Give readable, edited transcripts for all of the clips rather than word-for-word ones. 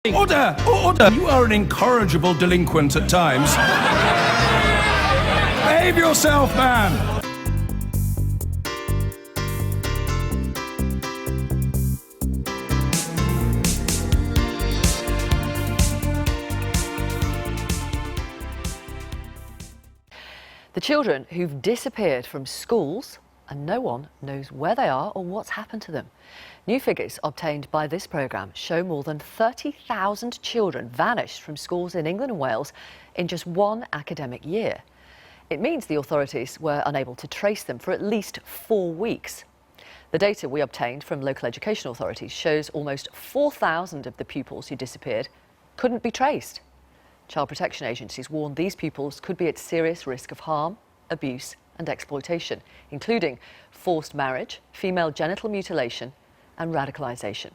Order! Order! You are an incorrigible delinquent at times. Behave yourself, man! The children who've disappeared from schools and no one knows where they are or what's happened to them. New figures obtained by this programme show more than 30,000 children vanished from schools in England and Wales in just one academic year. It means the authorities were unable to trace them for at least 4 weeks. The data we obtained from local education authorities shows almost 4,000 of the pupils who disappeared couldn't be traced. Child protection agencies warn these pupils could be at serious risk of harm, abuse and exploitation, including forced marriage, female genital mutilation and radicalisation.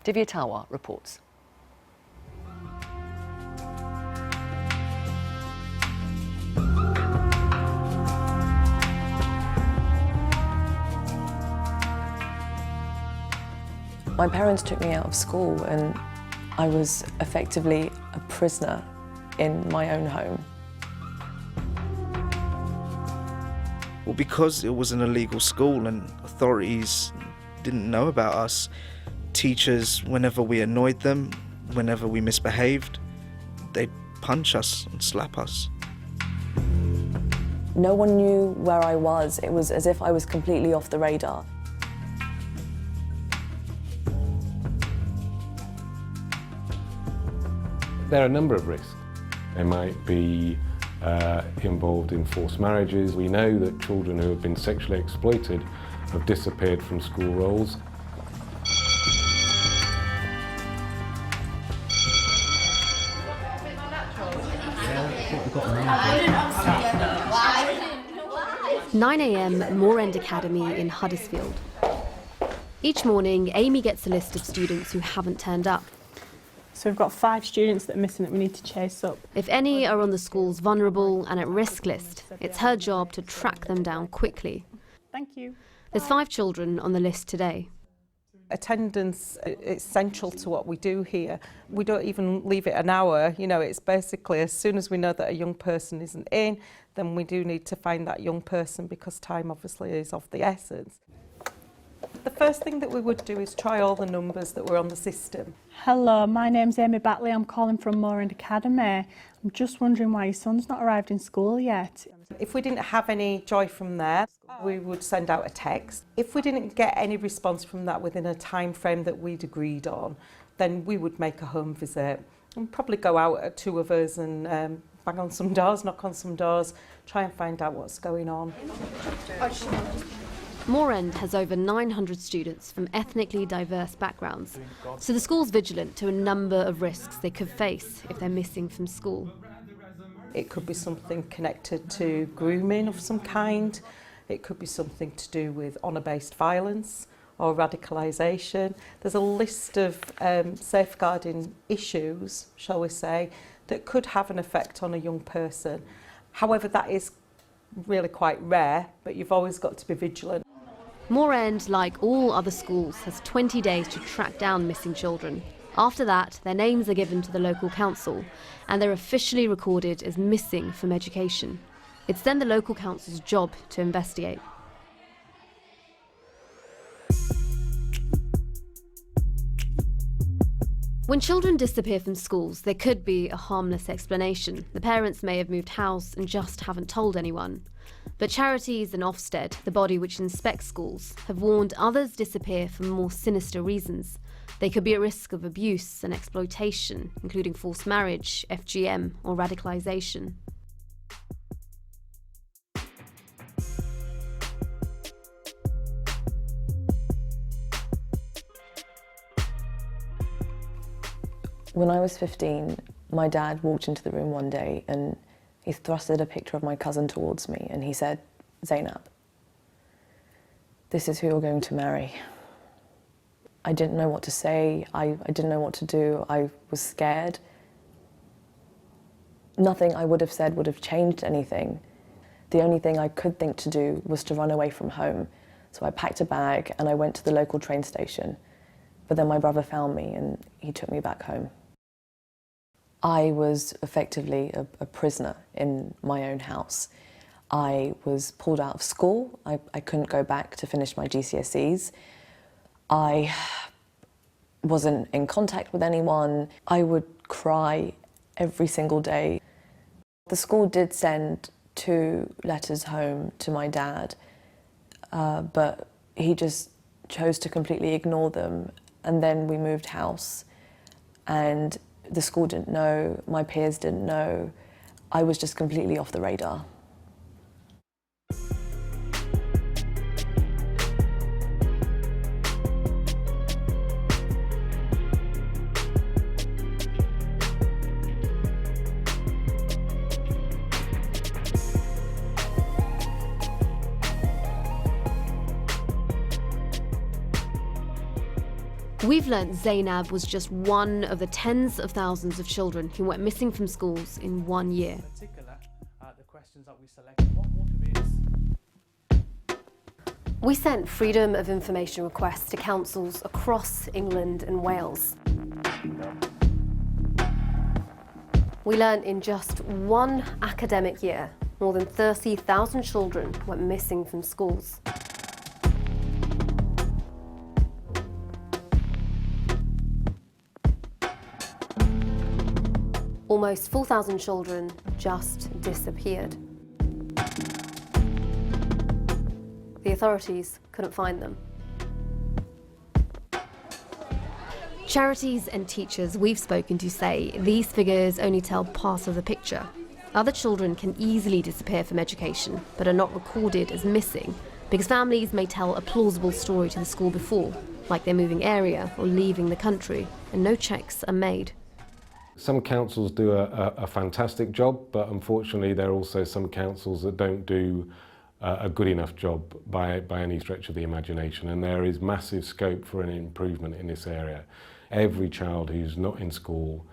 Divya Talwar reports. My parents took me out of school and I was effectively a prisoner in my own home. Well, because it was an illegal school and authorities didn't know about us, teachers, whenever we annoyed them, whenever we misbehaved, they'd punch us and slap us. No one knew where I was. It was as if I was completely off the radar. There are a number of risks. They might be involved in forced marriages. We know that children who have been sexually exploited have disappeared from school rolls. "9 a.m. at Moor End Academy in Huddersfield. Each morning, Amy gets a list of students who haven't turned up. So we've got 5 students that are missing that we need to chase up. If any are on the school's vulnerable and at risk list, it's her job to track them down quickly. Thank you. There's 5 children on the list today. Attendance is central to what we do here. We don't even leave it an hour, you know, it's basically as soon as we know that a young person isn't in, then we do need to find that young person because time obviously is of the essence. The first thing that we would do is try all the numbers that were on the system. Hello, my name's Amy Batley. I'm calling from Moor End Academy. I'm just wondering why your son's not arrived in school yet. If we didn't have any joy from there, we would send out a text. If we didn't get any response from that within a time frame that we'd agreed on, then we would make a home visit and probably go out at 2 of us and bang on some doors, knock on some doors, try and find out what's going on. Moor End has over 900 students from ethnically diverse backgrounds, so the school's vigilant to a number of risks they could face if they're missing from school. It could be something connected to grooming of some kind. It could be something to do with honour-based violence or radicalisation. There's a list of safeguarding issues, shall we say, that could have an effect on a young person. However, that is really quite rare, but you've always got to be vigilant. Moor End, like all other schools, has 20 days to track down missing children. After that, their names are given to the local council and they're officially recorded as missing from education. It's then the local council's job to investigate. When children disappear from schools, there could be a harmless explanation. The parents may have moved house and just haven't told anyone. But charities and Ofsted, the body which inspects schools, have warned others disappear for more sinister reasons. They could be at risk of abuse and exploitation, including forced marriage, FGM or radicalisation. When I was 15, my dad walked into the room one day and he thrusted a picture of my cousin towards me and he said, "Zainab, this is who you're going to marry." I didn't know what to say, I didn't know what to do, I was scared. Nothing I would have said would have changed anything. The only thing I could think to do was to run away from home. So I packed a bag and I went to the local train station. But then my brother found me and he took me back home. I was effectively a prisoner in my own house. I was pulled out of school. I couldn't go back to finish my GCSEs. I wasn't in contact with anyone. I would cry every single day. The school did send 2 letters home to my dad, but he just chose to completely ignore them. And then we moved house, and the school didn't know, my peers didn't know. I was just completely off the radar. We've learnt Zainab was just one of the tens of thousands of children who went missing from schools in 1 year. We sent freedom of information requests to councils across England and Wales. We learnt in just 1 academic year, more than 30,000 children went missing from schools. Almost 4,000 children just disappeared. The authorities couldn't find them. Charities and teachers we've spoken to say these figures only tell part of the picture. Other children can easily disappear from education, but are not recorded as missing because families may tell a plausible story to the school before, like they're moving area or leaving the country, and no checks are made. Some councils do a fantastic job, but unfortunately there are also some councils that don't do a good enough job by any stretch of the imagination, and there is massive scope for an improvement in this area. Every child who's not in school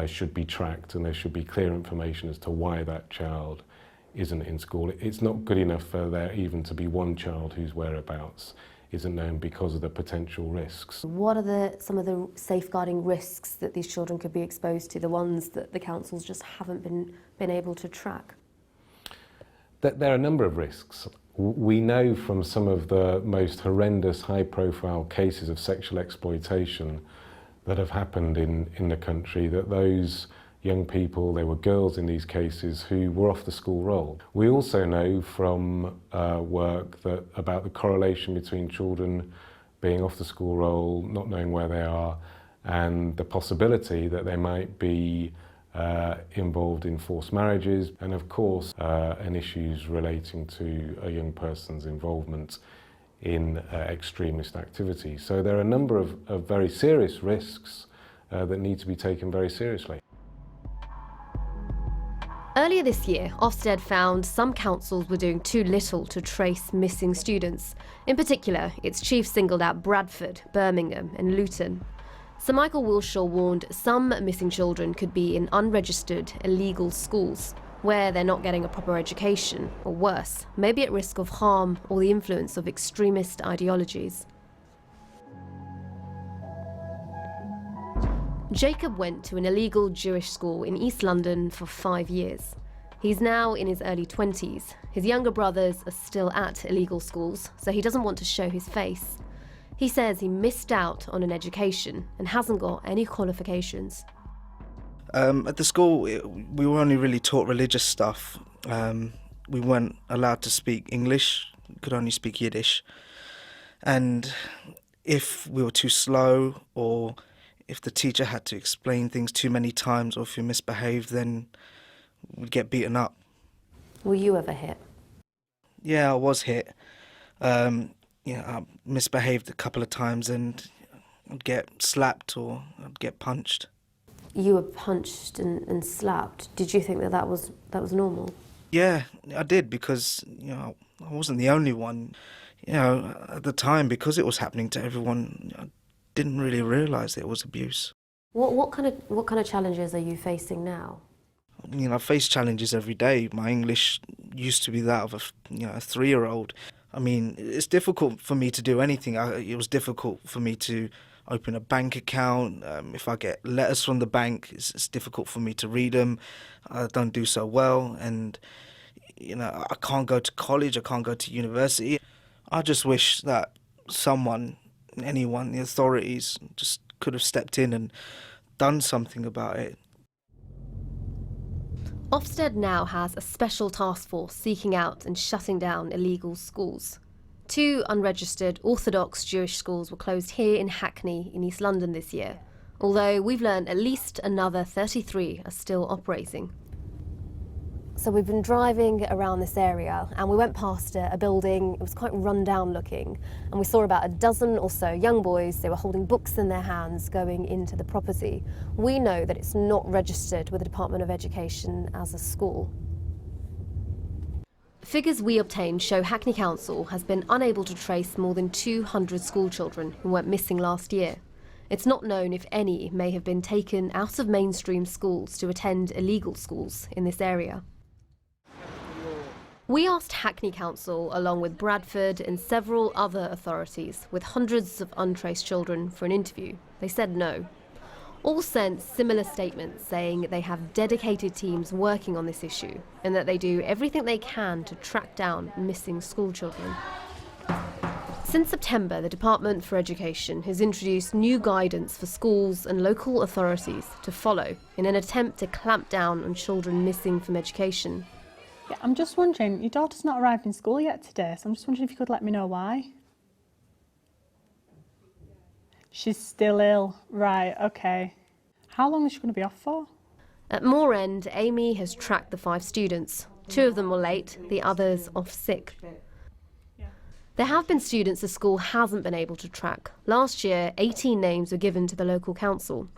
should be tracked, and there should be clear information as to why that child isn't in school. It's not good enough for there even to be one child whose whereabouts isn't known because of the potential risks. What are some of the safeguarding risks that these children could be exposed to, the ones that the councils just haven't been able to track? There are a number of risks. We know from some of the most horrendous high-profile cases of sexual exploitation that have happened in the country that those young people, they were girls in these cases, who were off the school roll. We also know from work about the correlation between children being off the school roll, not knowing where they are, and the possibility that they might be involved in forced marriages, and of course and issues relating to a young person's involvement in extremist activity. So there are a number of very serious risks that need to be taken very seriously. Earlier this year, Ofsted found some councils were doing too little to trace missing students. In particular, its chief singled out Bradford, Birmingham and Luton. Sir Michael Wilshaw warned some missing children could be in unregistered, illegal schools, where they're not getting a proper education, or worse, maybe at risk of harm or the influence of extremist ideologies. Jacob went to an illegal Jewish school in East London for 5 years. He's now in his early 20s. His younger brothers are still at illegal schools, so he doesn't want to show his face. He says he missed out on an education and hasn't got any qualifications. At the school, we were only really taught religious stuff. We weren't allowed to speak English, could only speak Yiddish. And if we were too slow, or if the teacher had to explain things too many times, or if we misbehaved, then we'd get beaten up. Were you ever hit? Yeah, I was hit. I misbehaved a couple of times and I'd get slapped or I'd get punched. You were punched and slapped. Did you think that was normal? Yeah, I did, because I wasn't the only one. At the time, because it was happening to everyone, I didn't really realise it was abuse. What kind of challenges are you facing now? I face challenges every day. My English used to be that of a 3-year-old. It's difficult for me to do anything. It was difficult for me to open a bank account. If I get letters from the bank, it's difficult for me to read them. I don't do so well, and I can't go to college, I can't go to university. I just wish that anyone, the authorities, just could have stepped in and done something about it. Ofsted now has a special task force seeking out and shutting down illegal schools. 2 unregistered Orthodox Jewish schools were closed here in Hackney in East London this year, although we've learned at least another 33 are still operating. So we've been driving around this area and we went past a building. It was quite run down looking, and we saw about a dozen or so young boys. They were holding books in their hands going into the property. We know that it's not registered with the Department of Education as a school. Figures we obtained show Hackney Council has been unable to trace more than 200 school children who went missing last year. It's not known if any may have been taken out of mainstream schools to attend illegal schools in this area. We asked Hackney Council, along with Bradford and several other authorities with hundreds of untraced children, for an interview. They said no. All sent similar statements saying they have dedicated teams working on this issue and that they do everything they can to track down missing school children. Since September, the Department for Education has introduced new guidance for schools and local authorities to follow in an attempt to clamp down on children missing from education. Yeah, I'm just wondering, your daughter's not arrived in school yet today, so I'm just wondering if you could let me know why. She's still ill. Right, okay. How long is she going to be off for? At Moor End, Amy has tracked the 5 students. 2 of them were late, the others off sick. There have been students the school hasn't been able to track. Last year, 18 names were given to the local council.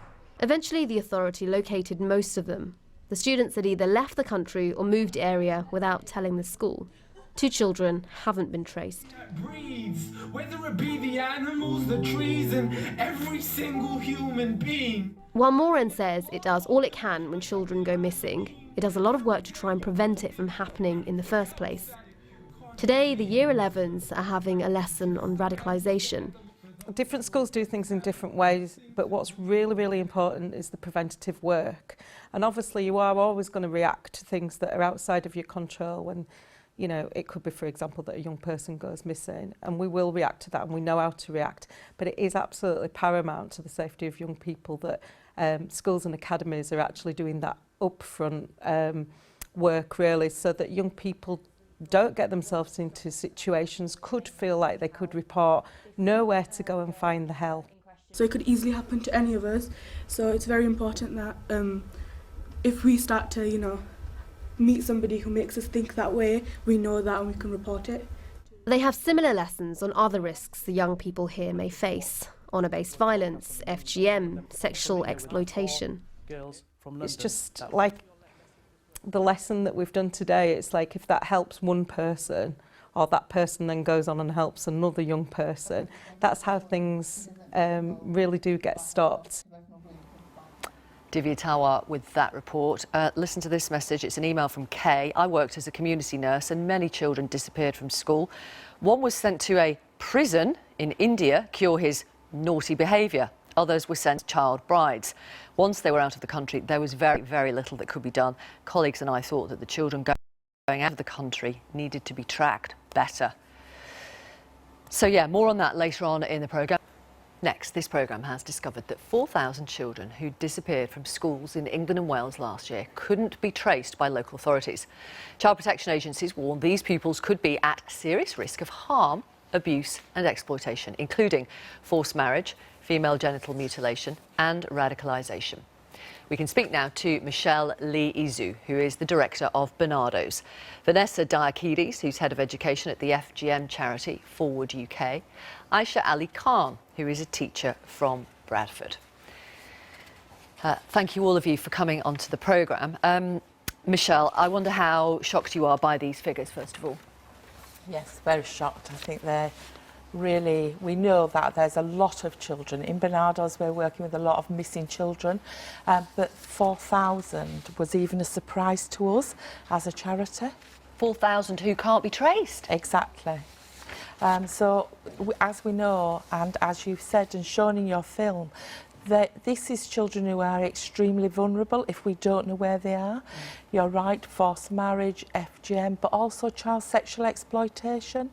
Eventually, the authority located most of them. The students had either left the country or moved area without telling the school. 2 children haven't been traced. Breathes, whether it be the animals, the trees, and every single human being. While Moor End says it does all it can when children go missing, it does a lot of work to try and prevent it from happening in the first place. Today, the Year 11s are having a lesson on radicalisation. Different schools do things in different ways, but what's really, really important is the preventative work. And obviously you are always going to react to things that are outside of your control when, it could be, for example, that a young person goes missing, and we will react to that and we know how to react. But it is absolutely paramount to the safety of young people that schools and academies are actually doing that upfront work, really, so that young people don't get themselves into situations, could feel like they could report, know where to go and find the help. So it could easily happen to any of us. So it's very important that if we start to, meet somebody who makes us think that way, we know that and we can report it. They have similar lessons on other risks the young people here may face: honour-based violence, FGM, sexual exploitation. It's just like the lesson that we've done today. It's like if that helps one person, or that person then goes on and helps another young person, that's how things really do get stopped. Divya Tawar with that report. Listen to this message. It's an email from Kay. I worked as a community nurse and many children disappeared from school. One was sent to a prison in India, cure his naughty behaviour. Others were sent child brides. Once they were out of the country, there was very, very little that could be done. Colleagues and I thought that the children going out of the country needed to be tracked better. So yeah, more on that later on in the programme. Next, this programme has discovered that 4,000 children who disappeared from schools in England and Wales last year couldn't be traced by local authorities. Child protection agencies warn these pupils could be at serious risk of harm, abuse and exploitation, including forced marriage, female genital mutilation and radicalisation. We can speak now to Michelle Lee-Izu, who is the director of Bernardo's, Vanessa Diakides, who's head of education at the FGM charity Forward UK, Aisha Ali Khan, who is a teacher from Bradford. Thank you all of you for coming onto the programme. Michelle, I wonder how shocked you are by these figures, first of all. Yes, very shocked. I think they're really, we know that there's a lot of children. In Bernardo's we're working with a lot of missing children, but 4,000 was even a surprise to us as a charity. 4,000 who can't be traced? Exactly. As we know, and as you've said and shown in your film, that this is children who are extremely vulnerable if we don't know where they are. You're right, forced marriage, FGM, but also child sexual exploitation.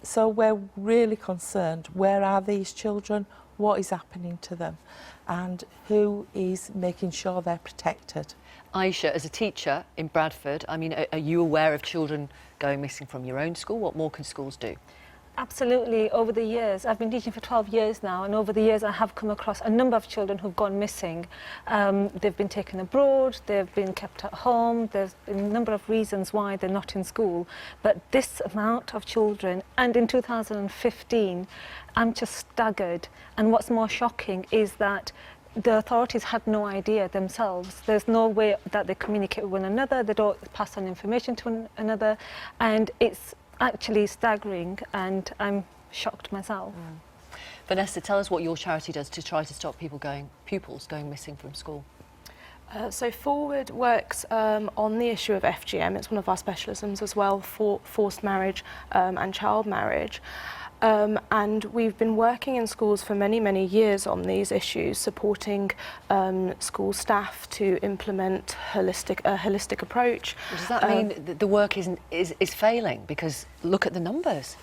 So we're really concerned. Where are these children? What is happening to them? And who is making sure they're protected? Aisha, as a teacher in Bradford, I mean, are you aware of children going missing from your own school? What more can schools do? Absolutely. Over the years, I've been teaching for 12 years now, and over the years I have come across a number of children who've gone missing. They've been taken abroad, they've been kept at home, there's been a number of reasons why they're not in school. But this amount of children, and in 2015, I'm just staggered. And what's more shocking is that the authorities had no idea themselves. There's no way that they communicate with one another, they don't pass on information to one another, and it's actually staggering, and I'm shocked myself. Vanessa, tell us what your charity does to try to stop pupils going missing from school. So Forward works on the issue of FGM. It's one of our specialisms as well, for forced marriage and child marriage. And we've been working in schools for many, many years on these issues, supporting school staff to implement a holistic approach. Does that mean that the work is failing? Because look at the numbers.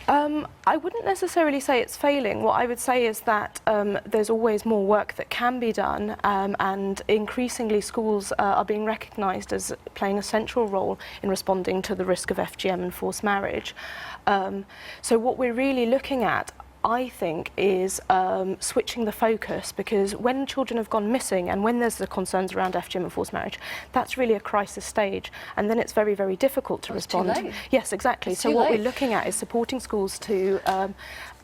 I wouldn't necessarily say it's failing. What I would say is that there's always more work that can be done, and increasingly schools are being recognised as playing a central role in responding to the risk of FGM and forced marriage. So what we're really looking at, I think, is switching the focus, because when children have gone missing and when there's the concerns around FGM and forced marriage, that's really a crisis stage, and then it's very, very difficult to respond. Too late. Yes, exactly. So what we're looking at is supporting schools to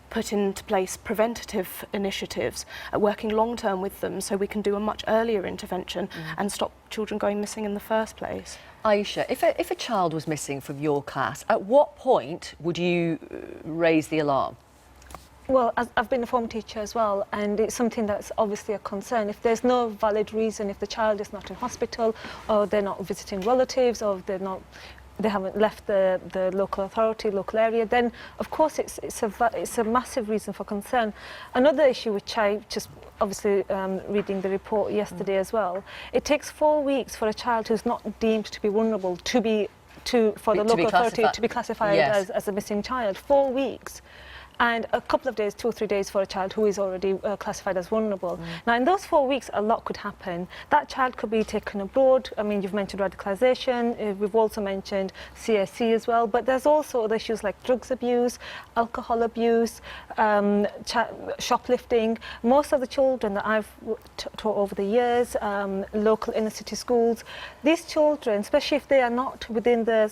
put into place preventative initiatives, working long term with them, so we can do a much earlier intervention and stop children going missing in the first place. Aisha, if a child was missing from your class, at what point would you raise the alarm? Well, I've been a form teacher as well, and it's something that's obviously a concern. If there's no valid reason, if the child is not in hospital, or they're not visiting relatives, or they haven't left the local authority, local area, then of course it's a massive reason for concern. Another issue which I just obviously reading the report yesterday as well, it takes 4 weeks for a child who's not deemed to be vulnerable for the local authority to be classified as a missing child. 4 weeks. And a couple of days, 2 or 3 days for a child who is already classified as vulnerable. Now, in those 4 weeks, a lot could happen. That child could be taken abroad. I mean, you've mentioned radicalisation. We've also mentioned CSC as well. But there's also other issues like drugs abuse, alcohol abuse, shoplifting. Most of the children that I've taught over the years, local inner city schools, these children, especially if they are not within the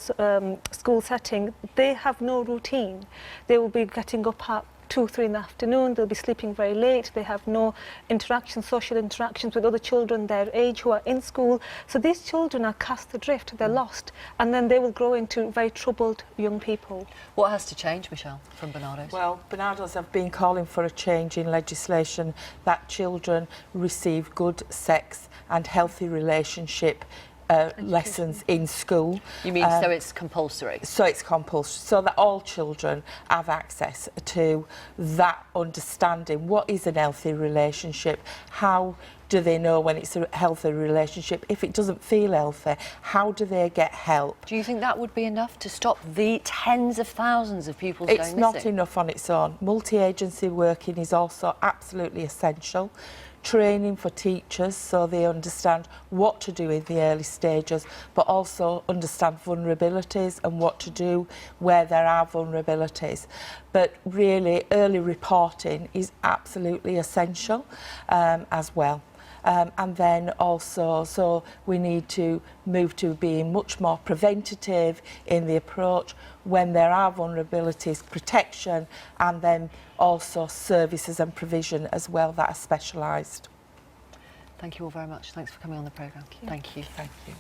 school setting, they have no routine. They will be getting up at 2, 3 in the afternoon, they'll be sleeping very late, they have no social interactions with other children their age who are in school. So these children are cast adrift, they're lost, and then they will grow into very troubled young people. What has to change, Michelle, from Barnardo's? Well, Barnardo's have been calling for a change in legislation that children receive good sex and healthy relationship lessons in school. You mean so it's compulsory? So it's compulsory, so that all children have access to that understanding. What is an healthy relationship? How do they know when it's a healthy relationship? If it doesn't feel healthy, how do they get help? Do you think that would be enough to stop the tens of thousands of pupils going missing? It's not enough on its own. Multi-agency working is also absolutely essential. Training for teachers so they understand what to do in the early stages, but also understand vulnerabilities and what to do where there are vulnerabilities. But really, early reporting is absolutely essential as well. And then also, so we need to move to being much more preventative in the approach when there are vulnerabilities, protection, and then also services and provision as well that are specialised. Thank you all very much. Thanks for coming on the programme. Thank you. Thank you.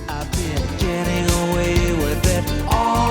I've been getting away with it all